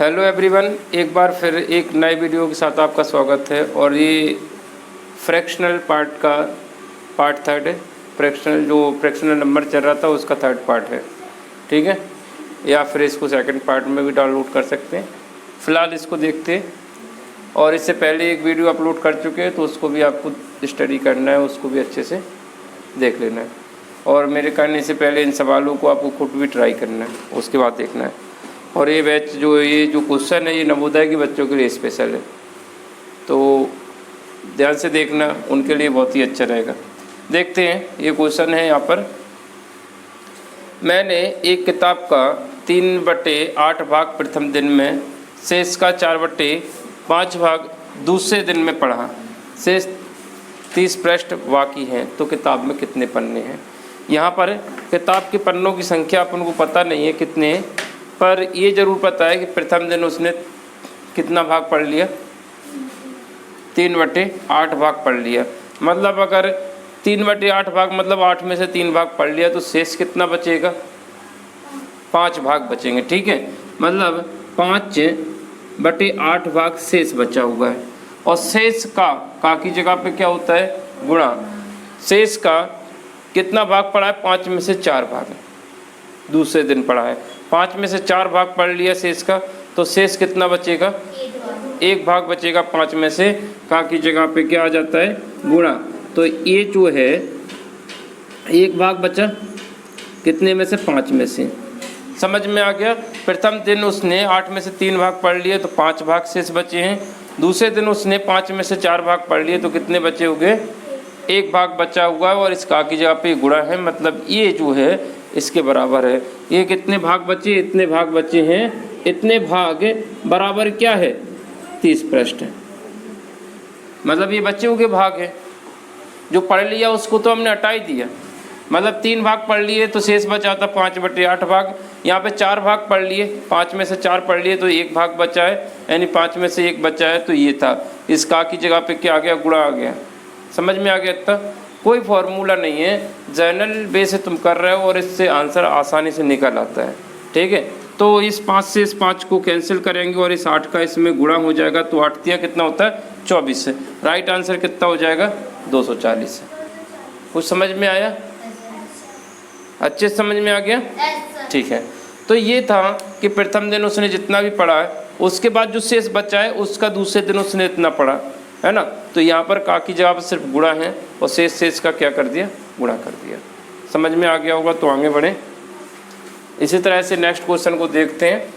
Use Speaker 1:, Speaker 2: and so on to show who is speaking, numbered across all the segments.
Speaker 1: Hello everyone, एक बार फिर एक नए वीडियो के साथ आपका स्वागत है। और ये फ्रैक्शनल पार्ट का पार्ट थर्ड है। फ्रैक्शनल नंबर चल रहा था उसका थर्ड पार्ट है, ठीक है। या फिर इसको सेकंड पार्ट में भी डाउनलोड कर सकते हैं। फ़िलहाल इसको देखते हैं। और इससे पहले एक वीडियो अपलोड कर चुके हैं तो उसको भी आपको स्टडी करना है, उसको भी अच्छे से देख लेना है। और मेरे करने से पहले इन सवालों को आपको खुद भी ट्राई करना है, उसके बाद देखना है। और ये जो क्वेश्चन है ये नवोदय के बच्चों के लिए स्पेशल है, तो ध्यान से देखना, उनके लिए बहुत ही अच्छा रहेगा। देखते हैं, ये क्वेश्चन है यहाँ पर। मैंने एक किताब का 3/8 भाग प्रथम दिन में, शेष का 4/5 भाग दूसरे दिन में पढ़ा। शेष 30 पृष्ठ बाकी हैं, तो किताब में कितने पन्ने हैं। यहाँ पर किताब के पन्नों की संख्या अपन को पता नहीं है कितने, पर ये ज़रूर पता है कि प्रथम दिन उसने कितना भाग पढ़ लिया, 3/8 भाग पढ़ लिया। मतलब अगर 3/8 भाग मतलब 8 में से 3 भाग पढ़ लिया तो शेष कितना बचेगा, 5 भाग बचेंगे, ठीक है। मतलब 5/8 भाग शेष बचा हुआ है। और शेष का की जगह पे क्या होता है, गुणा। शेष का कितना भाग पढ़ा है, 5 में से 4 भाग दूसरे दिन पढ़ा है। 5 में से 4 भाग पढ़ लिया शेष का, तो शेष कितना बचेगा, 1 भाग बचेगा 5 में से। की जगह पे क्या आ जाता है, गुणा। तो ये जो है 1 भाग बचा कितने में से, 5 में से। समझ में आ गया। प्रथम दिन उसने 8 में से 3 भाग पढ़ लिए तो 5 भाग शेष बचे हैं। दूसरे दिन उसने 5 में से 4 भाग पढ़ लिए तो कितने बचे होंगे, 1 भाग बचा हुआ है। और इस का की जगह पे गुणा है, मतलब ये जो है इसके बराबर है। ये कितने भाग बचे, इतने भाग बचे हैं। इतने भाग बराबर क्या है, 30 पृष्ठ है। मतलब ये बचे हुए भाग है। जो पढ़ लिया उसको तो हमने हटा ही दिया। मतलब 3 भाग पढ़ लिए तो शेष बचा था 5/8 भाग। यहाँ पे 4 भाग पढ़ लिए, 5 में से 4 पढ़ लिए तो 1 भाग बचा है, यानी 5 में से 1 बचा है। तो ये था, इस का की जगह पे क्या आ गया, गुणा आ गया। समझ में आ गया। इतना कोई फॉर्मूला नहीं है, जनरल बेस से तुम कर रहे हो और इससे आंसर आसानी से निकल आता है, ठीक है। तो इस 5 से इस 5 को कैंसिल करेंगे और इस 8 का इसमें गुणा हो जाएगा, तो 8 तिया कितना होता है, 24 है। राइट आंसर कितना हो जाएगा, 240 है। कुछ समझ में आया, अच्छे समझ में आ गया, ठीक है। तो ये था कि प्रथम दिन उसने जितना भी पढ़ा है, उसके बाद जो शेष बचा है उसका दूसरे दिन उसने इतना पढ़ा, है ना। तो यहाँ पर का की जगह पर सिर्फ गुणा है और शेष का क्या कर दिया, गुणा कर दिया। समझ में आ गया होगा, तो आगे बढ़ें। इसी तरह से नेक्स्ट क्वेश्चन को देखते हैं।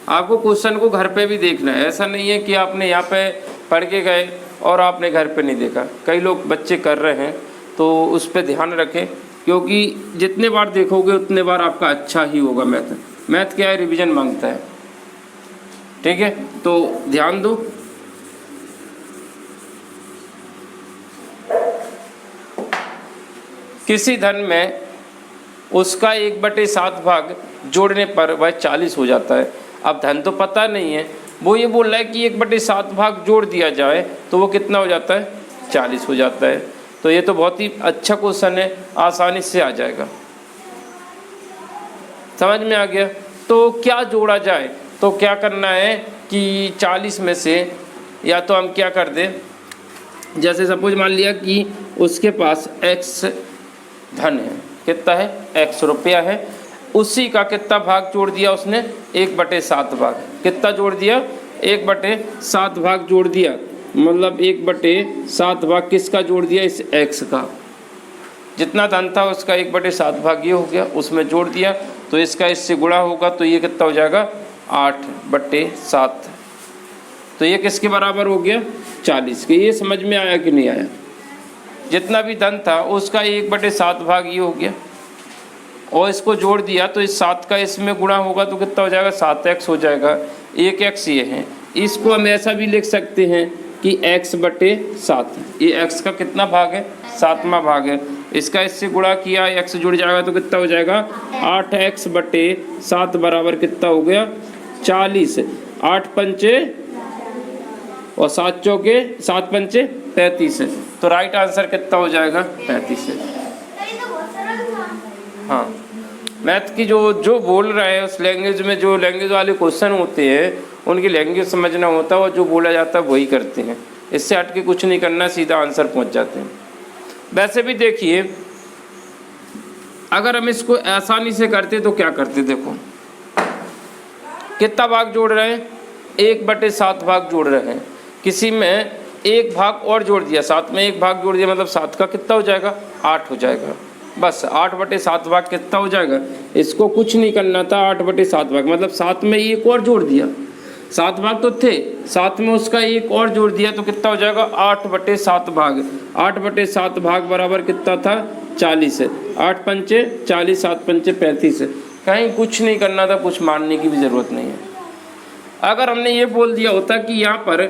Speaker 1: आपको क्वेश्चन को घर पे भी देखना है, ऐसा नहीं है कि आपने यहाँ पे पढ़ के गए और आपने घर पे नहीं देखा। कई लोग बच्चे कर रहे हैं, तो उस पर ध्यान रखें, क्योंकि जितने बार देखोगे उतने बार आपका अच्छा ही होगा। मैथ क्या है, रिवीजन मांगता है, ठीक है। तो ध्यान दो। किसी धन में उसका 1/7 भाग जोड़ने पर वह 40 हो जाता है। अब धन तो पता नहीं है, वो ये बोल रहा है कि 1/7 भाग जोड़ दिया जाए तो वो कितना हो जाता है, 40 हो जाता है। तो ये तो बहुत ही अच्छा क्वेश्चन है, आसानी से आ जाएगा। समझ में आ गया। तो क्या जोड़ा जाए, तो क्या करना है कि 40 में से या तो हम क्या कर दें, जैसे सपोज मान लिया कि उसके पास x धन है, कितना है, x रुपया है। उसी का कितना भाग जोड़ दिया उसने, 1/7 भाग। कितना जोड़ दिया, 1/7 भाग जोड़ दिया। मतलब 1/7 भाग किसका जोड़ दिया, इस x का। जितना धन था उसका 1/7 भाग ये हो गया, उसमें जोड़ दिया। तो इसका इससे गुणा होगा, तो ये कितना हो जाएगा, 8/7। तो ये किसके बराबर हो गया, 40 के। ये समझ में आया कि नहीं आया। जितना भी धन था उसका 1/7 भाग ये हो गया, और इसको जोड़ दिया तो इस 7 का इसमें गुणा होगा तो कितना हो जाएगा, 7x हो जाएगा। 1x ये है। इसको हम ऐसा भी लिख सकते हैं कि x/7। ये x का कितना भाग है, 7वां भाग है। इसका इससे गुणा किया, x जुड़ जाएगा तो कितना हो जाएगा, 8x/7 बराबर कितना हो गया, 40। 8 पंचे और 7 चौके 7 पंचे 35 है। तो राइट आंसर कितना हो जाएगा, 35 है। हाँ, मैथ की जो बोल रहे हैं उस लैंग्वेज में, जो लैंग्वेज वाले क्वेश्चन होते हैं उनकी लैंग्वेज समझना होता है और जो बोला जाता है वही करते हैं। इससे हट के कुछ नहीं करना, सीधा आंसर पहुंच जाते हैं। वैसे भी देखिए, अगर हम इसको आसानी से करते तो क्या करते, देखो कितना भाग जोड़ रहे हैं, 1/7 भाग जोड़ रहे हैं। किसी में एक भाग और जोड़ दिया, 7 में एक भाग जोड़ दिया, मतलब 7 का कितना हो जाएगा, 8 हो जाएगा। बस 8/7 भाग कितना हो जाएगा, इसको कुछ नहीं करना था। 8/7 भाग मतलब 7 में एक और जोड़ दिया, 7 भाग तो थे, 7 में उसका एक और जोड़ दिया तो कितना हो जाएगा, 8/7 भाग। 8/7 भाग बराबर कितना था, 40 है। 8 पंचे 40, 7 पंचे 35 है। कहीं कुछ नहीं करना था, कुछ मानने की भी ज़रूरत नहीं है। अगर हमने ये बोल दिया होता कि यहाँ पर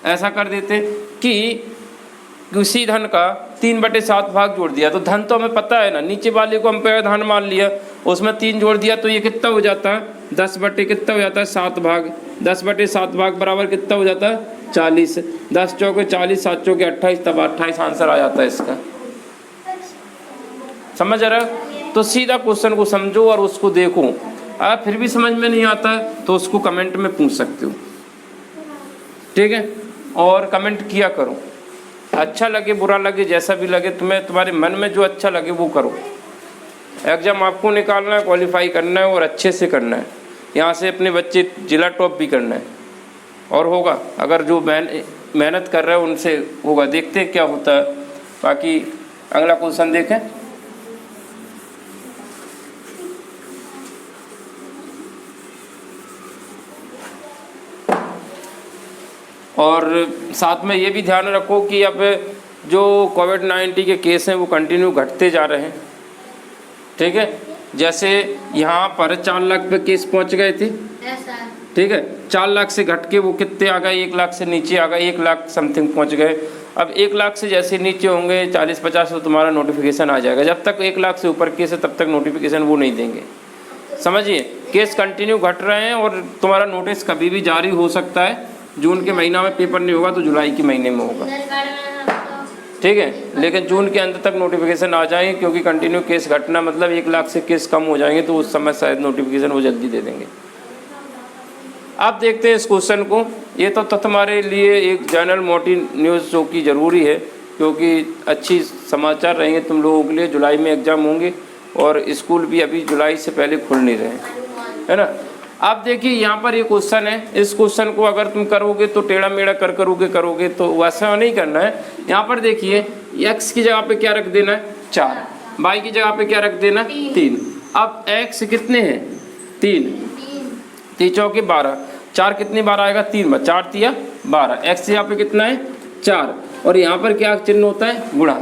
Speaker 1: ऐसा कर देते कि उसी धन का 3/7 भाग जोड़ दिया, तो धन तो हमें पता है ना, नीचे वाले को हम पे धन मान लिया, उसमें 3 जोड़ दिया तो ये कितना हो जाता है, 10 कितना हो जाता है, 7 भाग। 10/7 भाग बराबर कितना हो जाता है, 40। 10 चौके 40, 7 चौके 28, तब 28 आंसर आ जाता है इसका। समझ आ रहा है? तो सीधा क्वेश्चन को समझो और उसको देखो। अगर फिर भी समझ में नहीं आता है तो उसको कमेंट में पूछ सकते हो, ठीक है? और कमेंट किया करो, अच्छा लगे बुरा लगे जैसा भी लगे, तुम्हें तुम्हारे मन में जो अच्छा लगे वो करो। एग्ज़ाम आपको निकालना है, क्वालिफाई करना है और अच्छे से करना है। यहाँ से अपने बच्चे जिला टॉप भी करना है और होगा। अगर जो मेहनत कर रहे हैं उनसे होगा, देखते हैं क्या होता है। बाकी अगला क्वेश्चन देखें। और साथ में ये भी ध्यान रखो कि अब जो कोविड-19 के केस हैं वो कंटिन्यू घटते जा रहे हैं, ठीक है? जैसे यहाँ पर 4 लाख पे केस पहुँच गए थे, ठीक है? 4 लाख से घट के वो कितने आ गए, 1 लाख से नीचे आ गए, 1 लाख समथिंग पहुँच गए। अब 1 लाख से जैसे नीचे होंगे 40-50 तो तुम्हारा नोटिफिकेशन आ जाएगा। जब तक 1 लाख से ऊपर केस है तब तक नोटिफिकेशन वो नहीं देंगे। समझिए, केस कंटिन्यू घट रहे हैं और तुम्हारा नोटिस कभी भी जारी हो सकता है। जून के महीना में पेपर नहीं होगा तो जुलाई के महीने में होगा, ठीक है? लेकिन जून के अंत तक नोटिफिकेशन आ जाएंगे, क्योंकि कंटिन्यू केस घटना मतलब 1 लाख से केस कम हो जाएंगे तो उस समय शायद नोटिफिकेशन वो जल्दी दे देंगे। आप देखते हैं इस क्वेश्चन को। ये तो तुम्हारे लिए एक जनरल मोटी न्यूज़ जो कि ज़रूरी है, क्योंकि अच्छी समाचार रहेंगे तुम लोगों के लिए। जुलाई में एग्ज़ाम होंगे और स्कूल भी अभी जुलाई से पहले खुल नहीं रहे, है ना? आप देखिए यहाँ पर ये क्वेश्चन है। इस क्वेश्चन को अगर तुम करोगे तो टेढ़ा मेढ़ा करोगे तो वैसा नहीं करना है। यहाँ पर देखिए, x की जगह पे क्या रख देना है, 4। y की जगह पे क्या रख देना, 3। अब x कितने हैं, 3। 3 चौके 12, 4 कितनी बार आएगा, 3 बार, 4 तिया 12। x यहाँ पे कितना है, 4। और यहाँ पर क्या चिन्ह होता है, गुणा।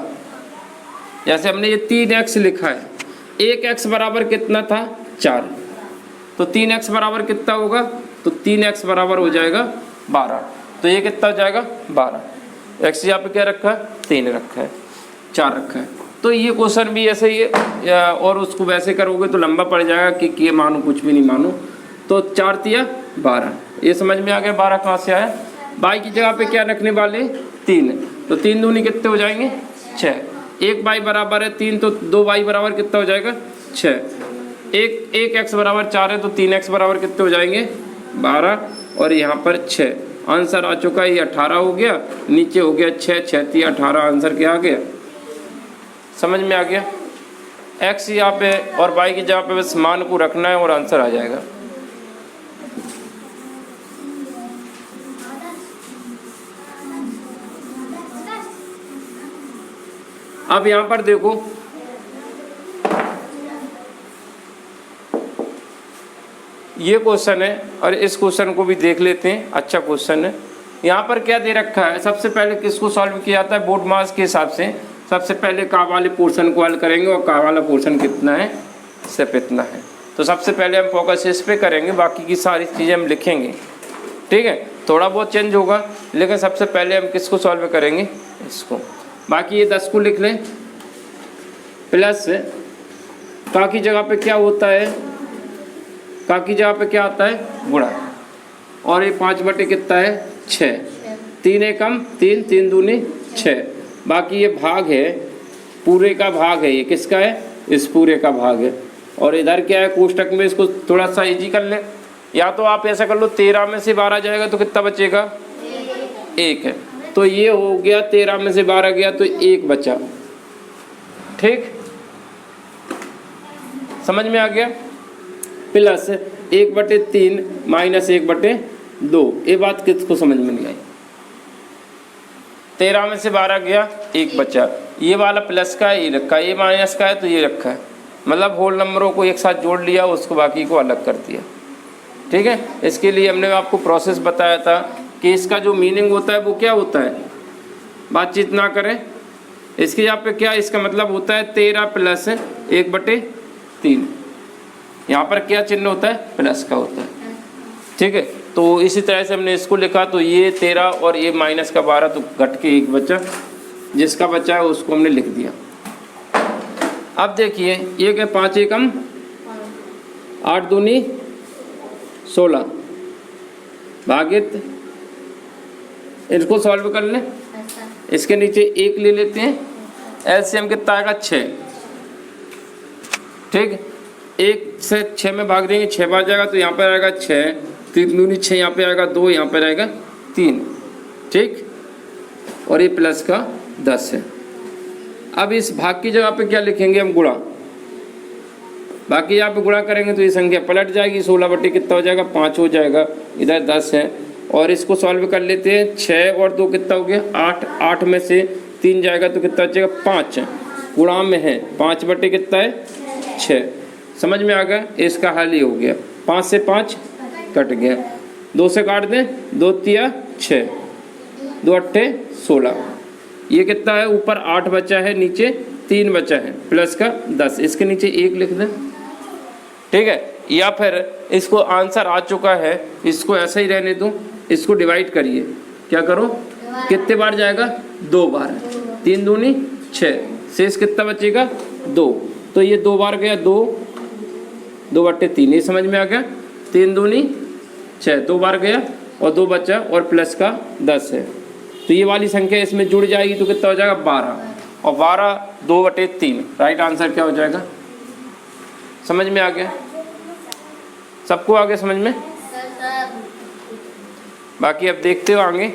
Speaker 1: जैसे हमने ये 3x लिखा है, 1x बराबर कितना था, 4। तो 3x बराबर कितना होगा, तो 3x बराबर हो जाएगा 12। तो ये कितना हो जाएगा, 12। x यहाँ पे क्या रखा है, 3 रखा है, 4 रखा है। तो ये क्वेश्चन भी ऐसे ही है, और उसको वैसे करोगे तो लंबा पड़ जाएगा कि मानो कुछ भी नहीं मानो। तो 4 तिया 12, ये समझ में आ गया 12 कहाँ से आया। y की जगह पे क्या रखने वाले, 3। तो 3 दूनी कितने हो जाएंगे, 6। 1y बराबर है 3, तो 2y बराबर कितना हो जाएगा, 6। एक x बराबर 4 है तो 3x बराबर कितने हो जाएंगे, 12। और यहाँ पर 6 आंसर आ चुका है। ये 18 हो गया, नीचे हो गया 6, 6 तिया 18, आंसर क्या आ गया, समझ में आ गया। x यहाँ पे और y की जगह पे बस मान को रखना है और आंसर आ जाएगा। अब यहाँ पर देखो, ये क्वेश्चन है और इस क्वेश्चन को भी देख लेते हैं। अच्छा क्वेश्चन है। यहाँ पर क्या दे रखा है, सबसे पहले किसको सॉल्व किया जाता है, बोर्ड मास के हिसाब से। सबसे पहले का वाले पोर्शन को हल करेंगे और का वाला पोर्शन कितना है, सिर्फ इतना है। तो सबसे पहले हम फोकस इस पे करेंगे, बाकी की सारी चीज़ें हम लिखेंगे, ठीक है? थोड़ा बहुत चेंज होगा, लेकिन सबसे पहले हम किसको सॉल्व करेंगे, इसको। बाकी ये 10 को लिख लें, प्लस का की जगह पे क्या होता है, का की जगह पे क्या आता है, गुणा। और ये 5 बटे कितना है, 6। 3 एकम 3, 3 दूनी 6। बाकी ये भाग है, पूरे का भाग है, ये किसका है, इस पूरे का भाग है। और इधर क्या है कोष्टक में, इसको थोड़ा सा इजी कर ले। या तो आप ऐसा कर लो 13 में से 12 जाएगा तो कितना बचेगा, 1 है। तो ये हो गया 13 में से 12 गया तो 1 बचा। ठीक, समझ में आ गया। Plus 1/3 minus 1/2। ये बात किसको समझ में नहीं आई। 13 में से 12 गया, 1 बचा। ये वाला प्लस का है, ये रखा है, ये माइनस का है तो ये रखा है। मतलब होल नंबरों को एक साथ जोड़ लिया, उसको बाकी को अलग कर दिया। ठीक है, इसके लिए हमने आपको प्रोसेस बताया था कि इसका जो मीनिंग होता है वो क्या होता है, बातचीत ना करें। इसके यहाँ पे क्या इसका मतलब होता है 13 प्लस 1/3। यहाँ पर क्या चिन्ह होता है, प्लस का होता है। ठीक है, तो इसी तरह से हमने इसको लिखा। तो ये 13 और ये माइनस का 12 तो घट के 1 बचा। जिसका बचा है उसको हमने लिख दिया। अब देखिए ये क्या, 5 एकम 8 दूनी 16 भागित, इसको सॉल्व कर लें। इसके नीचे 1 ले लेते हैं। एलसीएम कितना आएगा, 6। ठीक, 1 से 6 में भाग देंगे, 6 बार जाएगा तो यहाँ पर आएगा 6, 3 दूनी 6, यहाँ पे आएगा 2, यहाँ पर आएगा 3। ठीक, और ये प्लस का 10 है। अब इस भाग की जगह पे क्या लिखेंगे हम, गुणा। बाकी यहाँ पे गुणा करेंगे तो ये संख्या पलट जाएगी। 16 कितना हो जाएगा, 5 हो जाएगा। इधर 10 है और इसको सॉल्व कर लेते हैं। 6 और 2 कितना हो गया, 8। 8 में से 3 जाएगा तो कितना बचेगा, 5। गुणा में है 5 बटे कितना है, 6। समझ में आ गया। इसका हल ही हो गया। 5 से 5 कट गया, 2 से काट दें, 2 तिया 6, 2 अट्ठे 16। ये कितना है, ऊपर 8 बचा है, नीचे 3 बचा है, प्लस का 10। इसके नीचे 1 लिख दें। ठीक है, या फिर इसको आंसर आ चुका है, इसको ऐसा ही रहने दूं। इसको डिवाइड करिए। क्या करो, कितने बार जाएगा, 2 बार। 3 दूनी 6, शेष कितना बचेगा, 2। तो ये 2 बार गया, 2/3। ये समझ में आ गया। 3 दूनी 6, 2 बार गया और 2 बचा और प्लस का 10 है। तो ये वाली संख्या इसमें जुड़ जाएगी तो कितना हो जाएगा, 12। और 12 2/3। राइट आंसर क्या हो जाएगा, समझ में आ गया। सबको आगे समझ में। बाकी अब देखते हो आगे।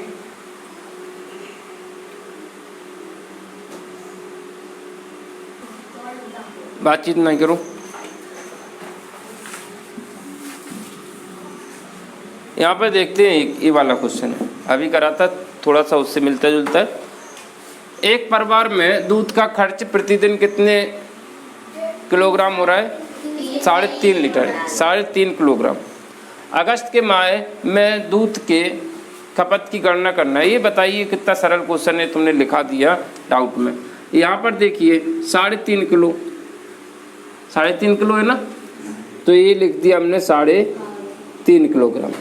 Speaker 1: बातचीत ना करो। यहाँ पर देखते हैं, ये वाला क्वेश्चन है, अभी करा था, थोड़ा सा उससे मिलता जुलता है। एक परिवार में दूध का खर्च प्रतिदिन कितने किलोग्राम हो रहा है, 3.5 लीटर है, 3.5 किलोग्राम। अगस्त के माह में दूध के खपत की गणना करना है। ये बताइए, कितना सरल क्वेश्चन है, तुमने लिखा दिया डाउट में। यहाँ पर देखिए 3.5 किलो, 3.5 किलो है ना, तो ये लिख दिया हमने 3.5 किलोग्राम।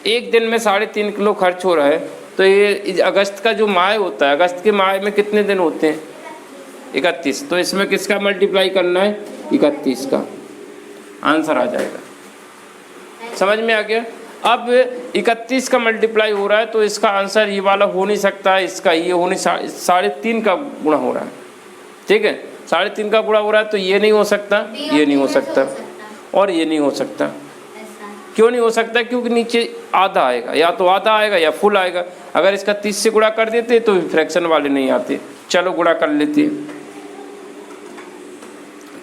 Speaker 1: एक दिन में 3.5 किलो खर्च हो रहा है। तो ये अगस्त का जो माह होता है, अगस्त के माह में कितने दिन होते हैं, 31। तो इसमें किसका मल्टीप्लाई करना है, 31 का। आंसर आ जाएगा। समझ में आ गया। अब 31 का मल्टीप्लाई हो रहा है तो इसका आंसर ये वाला हो नहीं सकता है, इसका ये हो नहीं, 3.5 का गुणा हो रहा है। ठीक है, 3.5 का गुणा हो रहा है तो ये नहीं हो सकता, ये नहीं हो सकता और ये नहीं हो सकता। क्यों नहीं हो सकता, क्योंकि नीचे आधा आएगा, या तो आधा आएगा या फुल आएगा। अगर इसका 30 से गुणा कर देते तो फ्रैक्शन वाले नहीं आते। चलो गुणा कर लेते हैं।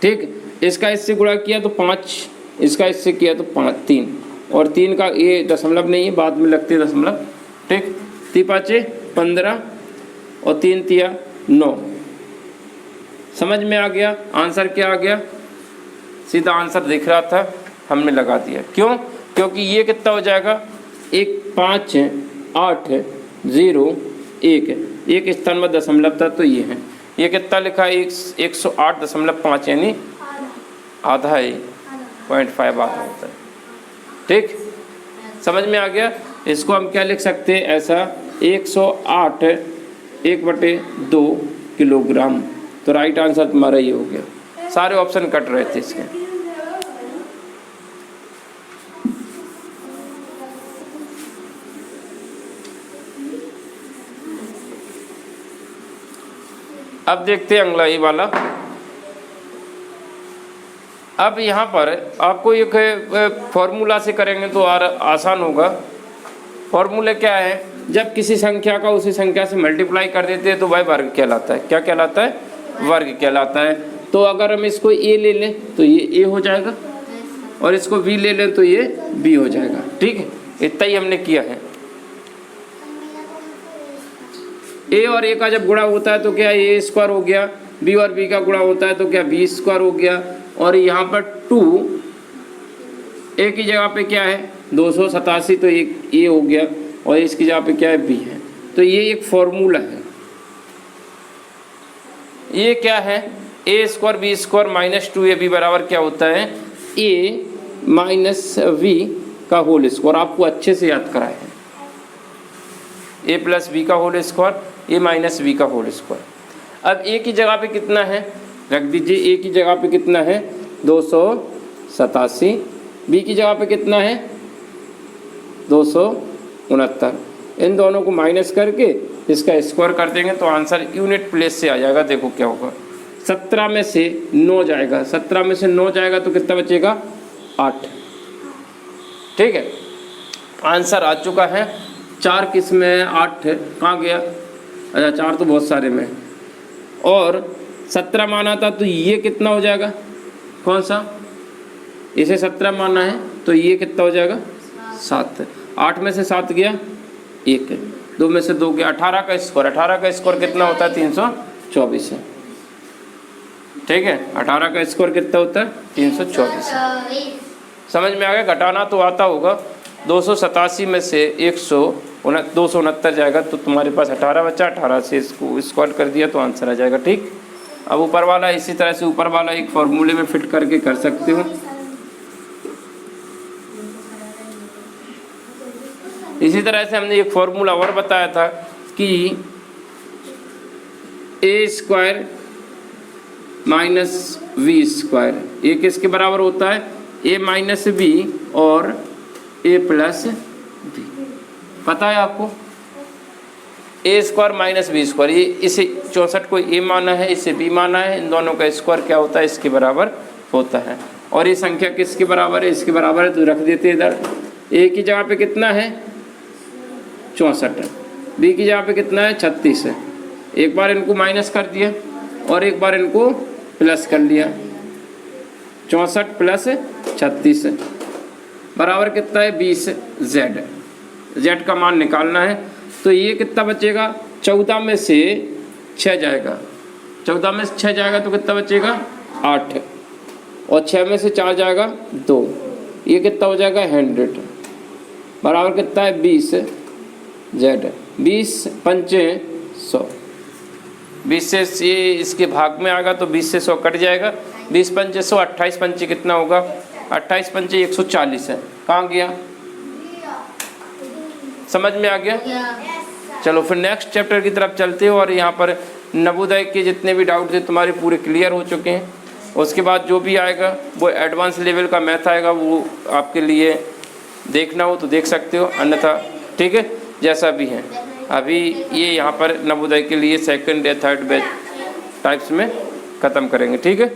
Speaker 1: ठीक, इसका इससे गुणा किया तो 5, इसका इससे किया तो 3, और 3 का ये दशमलव नहीं है, बाद में लगते दशमलव। ठीक, 3 5 15 और 3 3 9। समझ में आ गया। आंसर क्या आ गया, सीधा आंसर दिख रहा था, हमने लगा दिया। क्यों, क्योंकि ये कितना हो जाएगा, 1 5 8 0 1 है, एक स्थान में दशमलव था तो ये है। ये कितना लिखा है, 108.5, यानी आधा है, 0.5 आधा होता है। ठीक, समझ में आ गया। इसको हम क्या लिख सकते हैं, ऐसा 108 1/2 किलोग्राम। तो राइट आंसर तुम्हारा ये हो गया। सारे ऑप्शन कट रहे थे इसके। अब देखते हैं अगला ये वाला। अब यहाँ पर आपको एक फॉर्मूला से करेंगे तो और आसान होगा। फॉर्मूला क्या है, जब किसी संख्या का उसी संख्या से मल्टीप्लाई कर देते हैं तो वह वर्ग कहलाता है। क्या कहलाता है? वर्ग कहलाता है। तो अगर हम इसको a ले लें तो ये a हो जाएगा और इसको b ले लें तो ये b हो जाएगा। ठीक है, इतना ही हमने किया है। a और a का जब गुणा होता है तो क्या a स्क्वायर हो गया, b और b का गुणा होता है तो क्या b स्क्वायर हो गया, और यहाँ पर 2 a की जगह पे क्या है 287 तो एक a हो गया और इसकी जगह पे क्या है b है। तो ये एक फॉर्मूला है। ये क्या है, a square b square minus 2ab बराबर क्या होता है a माइनस v का होल स्क्वायर। आपको अच्छे से याद कराए हैं, a प्लस b का whole square a minus v का होल स्क्वायर। अब a की जगह पे कितना है रख दीजिए, a की जगह पे कितना है 287, b की जगह पे कितना है 269। इन दोनों को माइनस करके इसका स्क्वायर कर देंगे तो आंसर यूनिट प्लेस से आ जाएगा। देखो क्या होगा, 17 में से 9 जाएगा, 17 में से 9 जाएगा तो कितना बचेगा 8। ठीक है, आंसर आ चुका है। 4 किस में है, 8 कहाँ गया, अच्छा 4 तो बहुत सारे में, और 17 माना था तो ये कितना हो जाएगा, कौन सा, इसे 17 माना है तो ये कितना हो जाएगा 7। 8 में से 7 गया 1, 2 में से 2 गया 18 का स्क्वायर। 18 का स्क्वायर कितना होता है 324 है। ठीक है, 18 का स्क्वायर कितना होता है 324। समझ में आ गया, घटाना तो आता होगा। 287 में से 269 जाएगा तो तुम्हारे पास 18 बचा, 18 से इसको स्क्वायर कर दिया तो आंसर आ जाएगा। ठीक, अब ऊपर वाला इसी तरह से ऊपर वाला एक फॉर्मूले में फिट करके कर सकते हो। इसी तरह से हमने एक फॉर्मूला और बताया था कि a square minus V square ये किसके बराबर होता है, a माइनस बी और a प्लस बी। पता है आपको, a square minus B square, ये इसे 64 को a माना है, इसे b माना है, इन दोनों का स्क्वायर क्या होता है इसके बराबर होता है। और ये संख्या किसके बराबर है, इसके बराबर है तो रख देते हैं इधर। a की जगह पे कितना है 64, b की जगह पे कितना है 36 है। एक बार इनको माइनस कर दिया और एक बार इनको प्लस कर लिया, 64 प्लस 36 बराबर कितना है 20 z का मान निकालना है। तो ये कितना बचेगा, 14 में से 6 जाएगा, 14 में से 6 जाएगा तो कितना बचेगा 8, और 6 में से 4 जाएगा 2, ये कितना हो जाएगा 100 बराबर कितना है 20 z। 20 पंचे 100, 20 से ये इसके भाग में आएगा तो 20 से 100 कट जाएगा, 20 पंचे 100, 28 पंचे कितना होगा, 28 पंचे 140 है। कहाँ गया, समझ में आ गया। चलो फिर नेक्स्ट चैप्टर की तरफ चलते हो, और यहाँ पर नवोदय के जितने भी डाउट थे तुम्हारे पूरे क्लियर हो चुके हैं। उसके बाद जो भी आएगा वो एडवांस लेवल का मैथ आएगा, वो आपके लिए देखना हो तो देख सकते हो, अन्यथा ठीक है जैसा भी है। अभी ये यहाँ पर नवोदय के लिए सेकंड या थर्ड बैच टाइप्स में ख़त्म करेंगे, ठीक है।